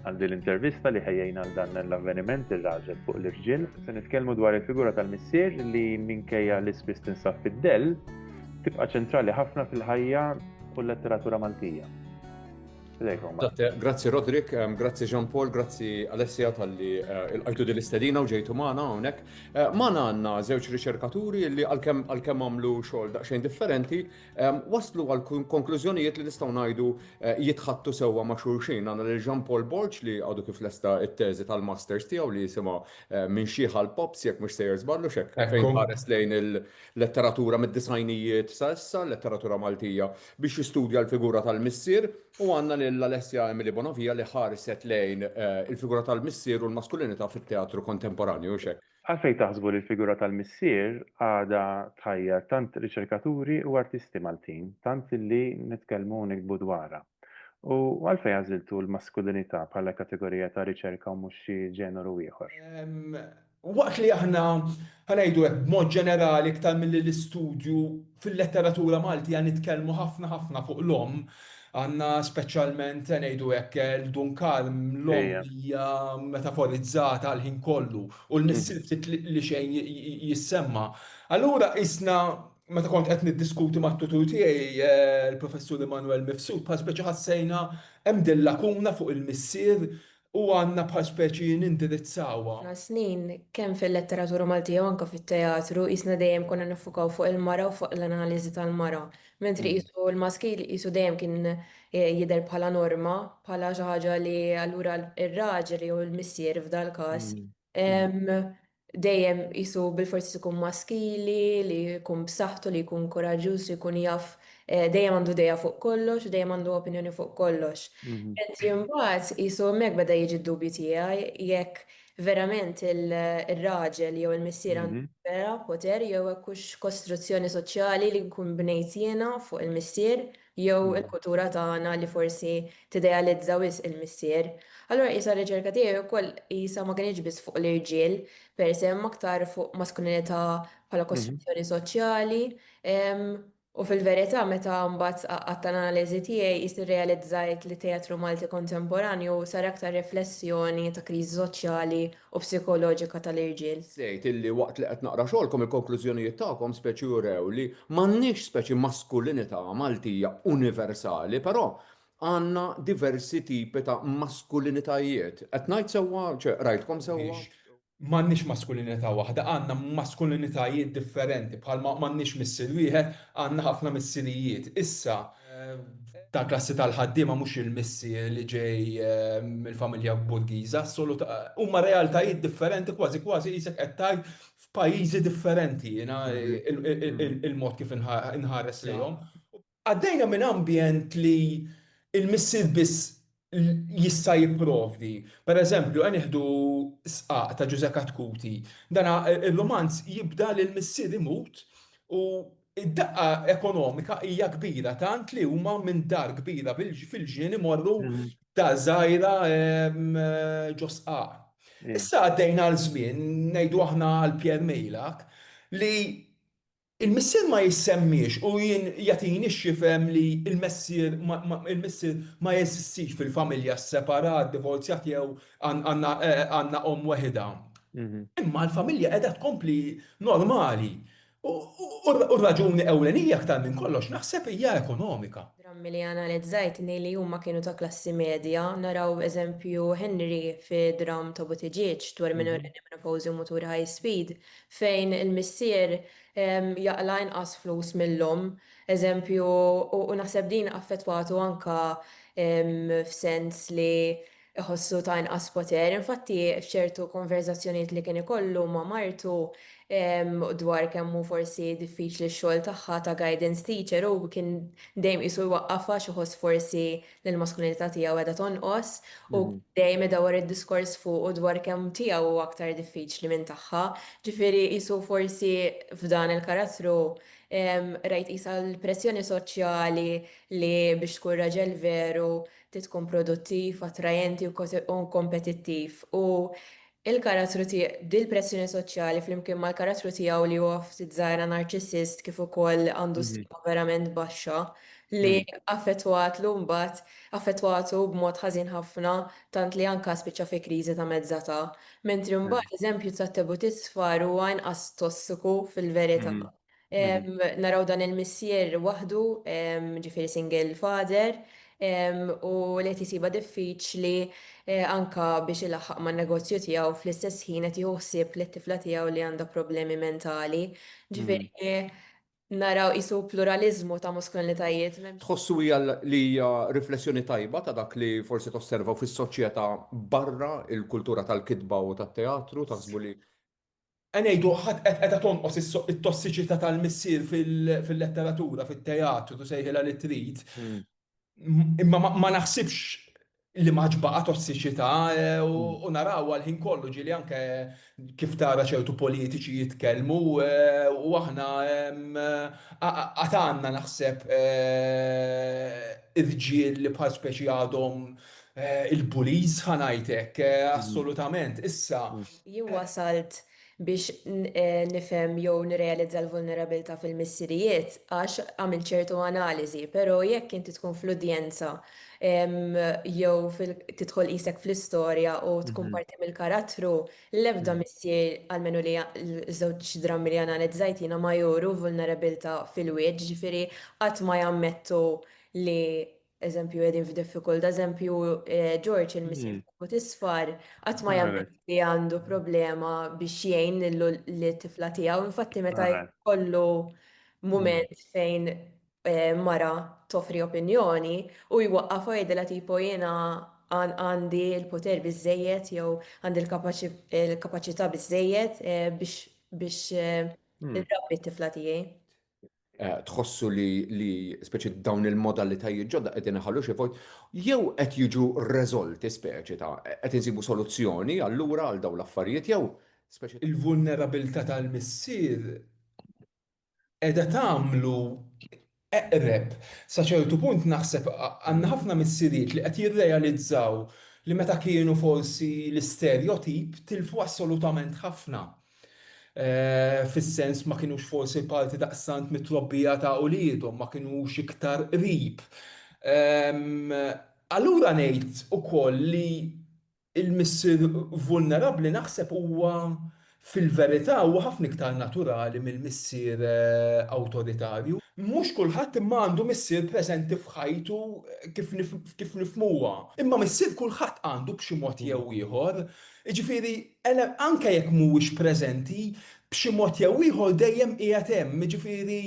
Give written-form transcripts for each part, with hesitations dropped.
għal din l-intervista li ħejjejna għal dan l-avveniment ir-raġel fuq l-irġiel. Se nitkellmu dwar il-figura tal-missier li minkejja li spiss tinsab fid-dell tibqa' ċentrali ħafna fil-ħajja u l-letteratura Maltija. Fidejkom Mark. Grazzi Rodrik, grazzi Jean Paul, grazzi Alessia tal-li il-qajtu dil-istedina u ġejtu maħna hawnhekk. Maħna għandna żewġ riċerkaturi li għalkemm għamlu xogħol daqsxejn differenti, waslu għal konklużjonijiet li nistgħu ngħidu jitħattu sewwa ma' xulxin. Għandna lil Jean Paul Borch li għadu kif lesta it-teżi tal-masters tiegħu li jisimha minn xieħ għal pops jekk mhux sejjer żballu x'hekk fejn ħares lejn il-letteratura mid-disajnijiet sa issa, letteratura Maltija biex jistudja l-figura tal-missier u għandna l-Alessia Emily Bonavija li ħarset lejn il-figura tal-missier u l-maskulinità fit-teatru kontemporanju xek. Għalfejn taħsbu li l-figura tal-missier għada tħajjar tant riċerkaturi u artisti Maltin, tant li nitkellmu nikbu dwarha. U għalfejn għażiltu l-maskulinità bħala kategorija ta' riċerka u mhux xi ġeneru ieħor? Waqt li aħna ħanajdu hekk b'mod ġenerali iktar mill-istudju fil-letteratura Maltija nitkellmu ħafna fuq l-om. Għanna speċjalment ngħidu hekk l-Dunkarm l-om hija metaforizzata għal-ħin kollu u l-missier ftit li xejn jissemma. Allura isna meta kont qed niddiskuti mat-tutur tiegħi il-professur Emanuel Mifsud bħal speċi ħassejna hemm din lakuna fuq il-missier u għandna bħal speċi nindirizzawha. Snin kemm fil-letteratura Maltija u anke fit-teatru isna dejjem konna nifukaw fuq il-mara u fuq l-analiżi tal-mara. Mentri qisu l-maskil qisu dejjem kien jidher bħala norma, bħala xi ħaġa li allura ir-raġel jew il-missier f'dal każ dejjem qisu bil-forsi ikun maskili, li jkun b'saħħtu, li jkun koraġġuż, li jkun jaf dejjem għandu dejja fuq kollox, dejjem għandu opinjoni fuq kollox. Mentri mbagħad qisu hemmhekk beda jiġi d-dubju tiegħi jekk verament il-raġel jew il-missier għandu vera poter jew hekkux kostruzzjoni soċjali li nkun bnejt jiena fuq il-missier jew il-kultura tagħna li forsi tidealizza wisq il-missier. Allura qisha r-riċerka tiegħi wkoll qisha ma kienx biss fuq l-irġiel, per se hemm aktar fuq maskulinità bħala kostruzzjoni soċjali. U fil-verità meta mbagħad għadt analiżi tiegħi qis irrealizzajt li teatru Malti kontemporanju sar aktar riflessjoni ta' kriżi soċjali u psikoloġika tal-irġiel. Sejt illi waqt li qed naqra xogħolkom il-konklużjonijiet tagħkom speċi jurew li m'għandniex speċi maskulinità Maltija universali, però għandna diversi tipi ta' maskulinitajiet. Qed ngħid sewwa, rajtkom sewwa? M'għandniex maskulinità waħda, għandna maskulinitajiet differenti, bħalma m'għandniex missier wieħed, għandna ħafna missirijiet. Issa ta' klassi tal-ħaddiema mhux il-missier li ġej mill-familja Burgiża, huma realtajiet differenti kważi qisek qed tgħid f'pajjiżi differenti il-mod kif inħares lejhom. Għaddejna minn ambjent li il-missier biss jista' jipprovdi. Pereżempju, nieħdu Sqaq ta' Giuseppe Katkuti. Dan il-romanz jibda li l-missier imut u id-daqqa ekonomika hija kbira tant li huma minn dar kbira fil-ġien imorru ta' żgħira ġo Sqaq. Issa għaddejna l-żmien ngħidu aħna għal Pierre Mejlak li il-missier ma jissemmix u jagħtini x'jifhem li il-missier ma jeżistix fil-familja separat, divorzjat jew għandna om weħida. Imma l-familja qiegħda tkompli normali. U r-raġuni ewlenija aktar minn kollox naħseb hija ekonomika. Drammi li analizzajt li huma kienu ta' klassi medja, naraw eżempju Henry fi dram ta' Buttigieg dwar menopawżi u mutur high speed fejn il-missier jaqla inqas flus mill-om, eżempju, u naħseb din affettwatu anka f'sens li iħossu ta' inqas poter. Infatti f'ċertu konverzazzjonijiet li kien ikollu ma' martu dwar kemm hu forsi diffiċli x-xogħol tagħha ta' guidance teacher u kien dejjem qisu jwaqqafha xi ħoss forsi li l-maskulinità tiegħu qiegħda tonqos u dejjem idawwar id-diskors fuq dwar kemm tiegħu aktar diffiċli minn tagħha. Ġifieri qisu forsi f'dan il-karattru rajt qisha l-pressjoni soċjali li biex tkun raġel veru tkun produttiv, attrajenti u kompetittiv. U il-karattru tiegħu dil-pressjoni soċjali flimkien mal-karattru tiegħu li huwa ftit żgħira narċissist kif ukoll għandu stima verament baxxa li affettwatlu mbagħad affettwatu b'mod ħażin ħafna tant li anka spiċċa fi kriżi ta' mezzata. Mentri mbagħad eżempju ta' tebut isfar huwa inqas tossiku fil-verità. Naraw dan il-missier waħdu, ġifieri single father, u li tisiba diffiċli anka biex ilaħħaq man negozju tiegħu fl-istess ħin qed jieħu ħsieb li t-tifla tiegħu li għandha problemi mentali. Ġifieri naraw isu pluralizmu ta' maskulinitajiet. Tħossu li hija riflessjoni tajba ta' dak li forsi tosservaw fis-soċjetà barra il-kultura tal-kitba u tat-teatru, taħsbu li Għanejdu, għedha tonqos it-tossiċità tal-missier fil-letteratura, fil-teatru, tu sejħela li trid. Imma ma naħsibx li maġbaqa tossiċità u naraw għal-ħin kollu ġili anke kif tara ċertu politiċi jitkellmu u aħna għatanna naħseb irġiel li bħal speċi għadhom il-buliz ħanajtek, assolutament. Issa. Jien wasalt biex nifhem jew nirrealizza l-vulnerabilità fil-missirijiet għax għamil ċertu analiżi, però jekk inti tkun fl-udjenza jew tidħol isek fl-istorja u tkun parti mill-karattru, l-ebda missier għalmenu li żewġ drammi li analizzajt jiena ma juru vulnerabilità fil-wieġ, ġifieri qatt ma jammettu li eżempju għedin f'diffikultà, eżempju George il-missier fuq isfar, qatt ma jammet li għandu problema biex jgħin l-tifla tiegħu. Infatti meta jkollu mument fejn mara toffri opinjoni u jwaqqaf jgħidilha tipo jiena għandi l-poter biżejjed jew għandi l-kapaċità biżejjed biex nirrabbi t-tifla tiegħi. Tħossu li speċi dawn il-modalitajiet ġodda qed inħallu xi vojt jew qed jiġu reżolti speċi ta' qed insibu soluzzjoni allura għal dawn l-affarijiet jew speċi il-vulnerabilità tal-missier qiegħda tagħmlu eqreb sa ċertu punt naħseb għandna ħafna missieriet li qed jirrealizzaw li meta kienu forsi l-istereotip tilfu assolutament ħafna. Fis-sens ma kienux forsi parti daqstant mit-trobbija ta' uliedhom, ma kienux iktar qrib. Allura ngħid ukoll li il-missier vulnerabbli naħseb huwa fil-verità huwa ħafna iktar naturali mill-missier awtoritarju. Mhux kulħadd imma għandu missier preżenti f'ħajtu kif nifhmuha. Imma missier kulħadd għandu b'xi mod jew ieħor. Jiġifieri anke jekk mhuwiex preżenti b'xi mod jew ieħor dejjem qiegħed hemm, jiġifieri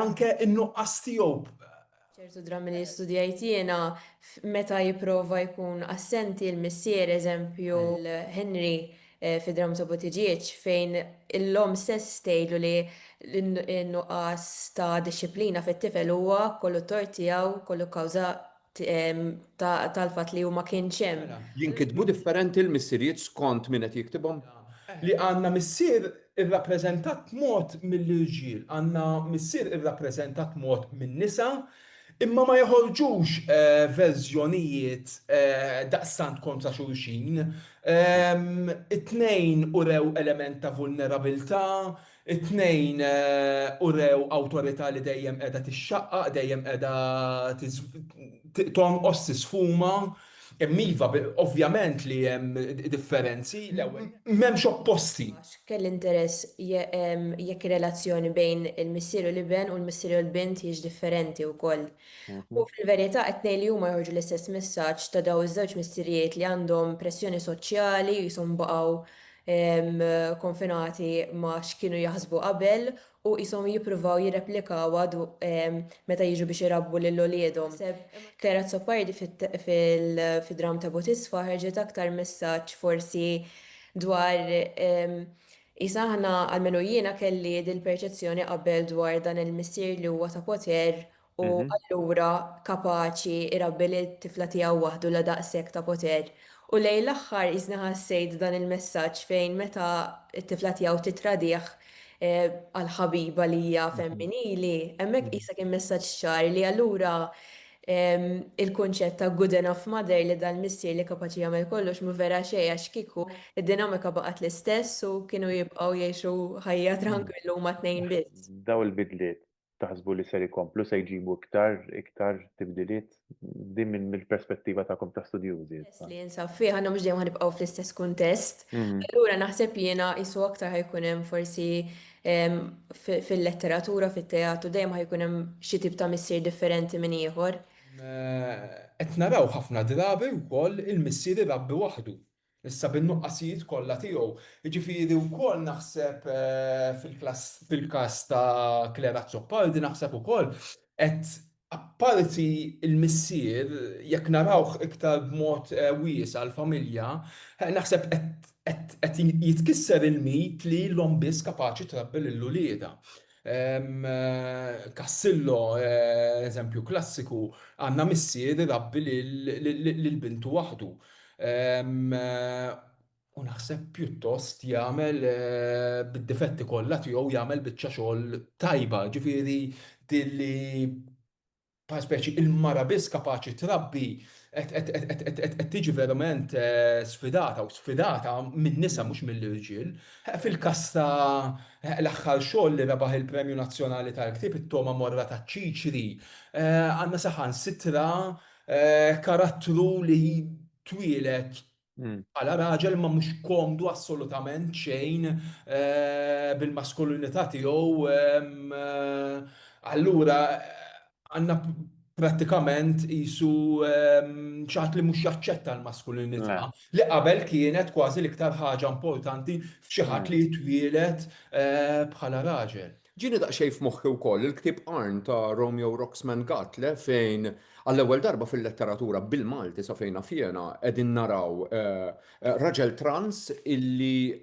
anke n-nuqqas tiegħu. ċertu drammi li studjajt jiena meta jipprova jkun assenti l-missier, eżempju l-Henry fi-dram ta' Buttigieg fejn l-lom stess tgħidu li n-nuqqas ta' disċiplina fit-tifel huwa kollu tort tiegħu, kollu kawża tal-fatt li huma kienx hemm. Jinkitbu differenti l-missieriet skont min qed jiktibhom? Li għandna missier irrappreżentat mod mill-irġiel, għandna missier irrappreżentat mod min-nisa, imma ma joħorġux verżjonijiet daqstant kontra xulxin. It-tnejn urew element ta' vulnerabilità, it-tnejn urew awtorità li dejjem qiegħda tixxaqqaq, dejjem qiegħda tonqos tisfuma. Iva, ovvjament li hemm differenzi, l-ewwel m'hemmx opposti. Kell interess jekk relazzjoni bejn il-missier u l-iben u l-missier u l-bint hiex differenti wkoll. U fil-verità qed ngħid li huma joħorġu l-istess messaġġ ta' daw iż-żewġ missirijiet li għandhom pressjoni soċjali jisom baqgħu konfinati ma' x'kienu jaħsbu qabel u jisom jippruvaw jirreplikaw għadu meta jiġu biex irabbu lil-oliedhom. Kera Zoppardi fil-dram ta' Butisfa ħarġet aktar messaġġ forsi dwar isaħna għalmenu jiena kelli dil-perċezzjoni qabel dwar dan il-missier li huwa ta' poter u allura kapaċi irabbi l-tifla tiegħu waħdu la daqshekk ta' poter. U lejn l-aħħar isna ħassejt dan il-messaġġ fejn meta t-tifla tiegħu titradih għal-ħabiba li hija femminili, hemmhekk qisha kien messaġġ ċar li allura il-kunċett ta' good enough mother li dal-missier li kapaċi jagħmel kollox mhu vera xejn għax kieku id-dinamika baqgħet l-istess u kienu jibqgħu jgħixu ħajja tranquillu ma' tnejn biss. Daw il-bidliet. taħsbu li ser ikomplu se jġibu iktar tibdiliet din mill-perspettiva tagħkom ta' studjużi. Li jinsab fih għandna mhux dejjem ħanibqgħu fl-istess kuntest. Mm. Allura naħseb jiena isu aktar ħajkun hemm forsi fil-letteratura, fit-teatru dejjem ħajkun hemm xi tip ta' missier differenti minn ieħor. Qed naraw ħafna drabi wkoll il-missier irabbi waħdu. Issa bin-nuqqasijiet kollha tiegħu. Jiġifieri wkoll naħseb fil-każ ta' Klera Zoppardi naħseb ukoll qed apparti il-missier jekk narawh iktar b'mod wiesa għall-familja, naħseb qed jitkisser il-mit li l-om biss kapaċi trabbi lill-ulieda. Cassillo, eżempju klassiku, għandna missier irabbi lill-bintu waħdu. U naħseb pjuttost jagħmel bid-difetti kollha tiegħu jagħmel biċċa xogħol tajba, ġifieri dilli pa' speċi il-mara biss kapaċi trabbi qed tiġi verament sfidata minn nisa mhux mill-irġiel. Fil-każ ta' l-aħħar xogħol li rebaħ il-Premju Nazzjonali tal-Ktieb it-Toma Morra taċ-Ċiċri, għandna saħansitra karattru li twilet bħala raġel ma mhux komdu assolutament xejn bil-maskulinità tiegħu. Allura għandna prattikament qisu xi ħadd li mhux jaċċetta l-maskulinità li qabel kienet kważi l-iktar ħaġa importanti f'xi ħadd li jitwielet bħala raġel. Ġieni daqsxejn f'moħħi wkoll il-ktieb Arn ta' Romeo Roxman Gatle fejn għall-ewwel darba fil-letteratura bil-Malti sa fejna fjena qegħdin naraw raġel trans illi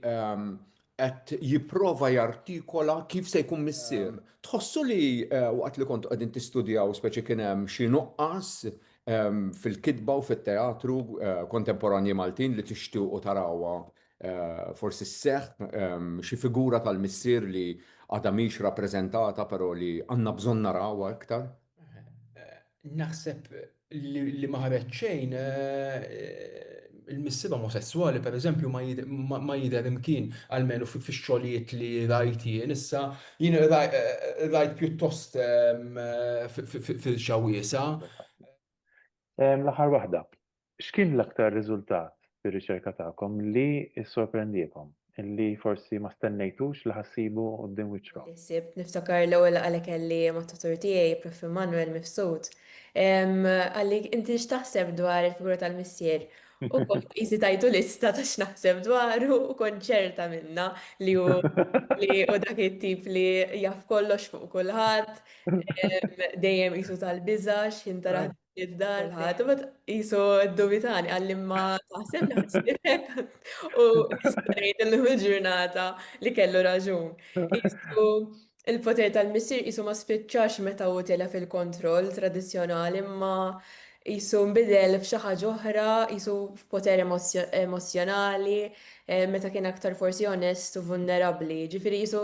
qed jipprova jartikola kif se jkun missier. Tħossu li waqt li kontu qegħdin tistudjaw speċi kien hemm xi nuqqas fil-kitba u fit-teatru kontemporanji Maltin li tixtiequ tarawha forsi s-seħħ xi figura tal-missier li għadha mhix rappreżentata però li għandna bżonn narawha iktar? Naħseb li ma ħareġ xejn il-missier omosessuali pereżempju ma jidher imkien għalmenu fix-xogħlijiet li rajt jien. Issa jien rajt pjuttost fil-xawiesa. L-aħħar waħda, x'kien l-aktar riżultat fir-riċerka tagħkom li ssorprendiekom? Illi forsi ma stennejtux li ħassibu quddiem wiċċkom. Niftakar l-ewwel għalek kelli ma' tutur tiegħi Prof. Manuel Mifsud. Għalli inti x'taħseb dwar il-figura tal-missier? U kont qisi tajtu lista ta' x'naħseb dwaru u kont ċerta minna li hu dak it-tip li jaf kollox fuq kulħadd, dejjem qisu tal-biżax, jintara id-dar ħadd u qisu ddubitani għalli ma taħseb li ħassibek u ngħid illum il-ġurnata li kellu raġun. Qisu il-poter tal-missier qisu ma spiċċax meta hu telef fil-kontroll tradizzjonali imma qisu nbidel f'xi ħaġa oħra, qisu f'poter emozjonali, meta kien aktar forsi onest u vulnerabbli. Ġifieri qisu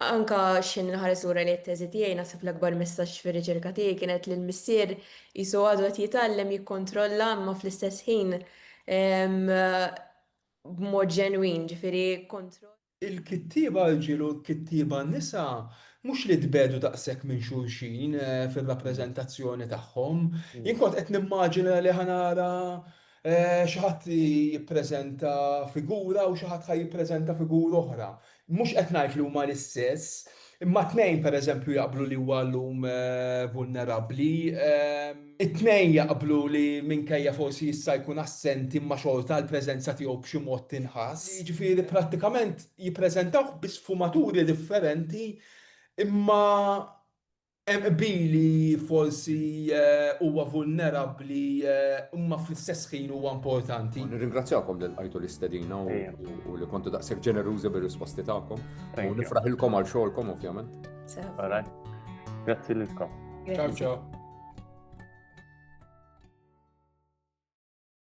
anka x'in inħares lura li t-teżi tiegħi naħseb l-akbar messaġġ fir-riċerka tiegħi kienet li l-missier qisu għadu qed jitgħallem jikkontrolla imma fl-istess ħin b'mod ġenwin, ġifieri kontroll. Il-kittieba l-ġiel u l-kittieba n-nisa mhux li tbedu daqshekk minn xulxin fir-rappreżentazzjoni tagħhom. Jien kont qed nimmaġina li ħanara xi ħadd jippreżenta figura u xi ħadd jippreżenta figura oħra. Mhux qed ngħid li huma l-istess, imma tnejn pereżempju jaqblu li huwa llum vulnerabbli, it-tnejn jaqblu li minkejja forsi jista' jkun assenti imma xorta l-preżenza tiegħu b'xi mod tinħass. Jiġifieri prattikament jippreżentawh bi sfumaturi differenti imma hemm bili forsi huwa vulnerabbli imma fl-istess ħin huwa importanti. Nirringrazzjakom li lqajtu l-istedina u li kontu daqshekk ġenerużi bir-risposti tagħkom. U nifraħilkom għal xogħolkom ovvjament. Grazzi lilkom. Ciao ciao.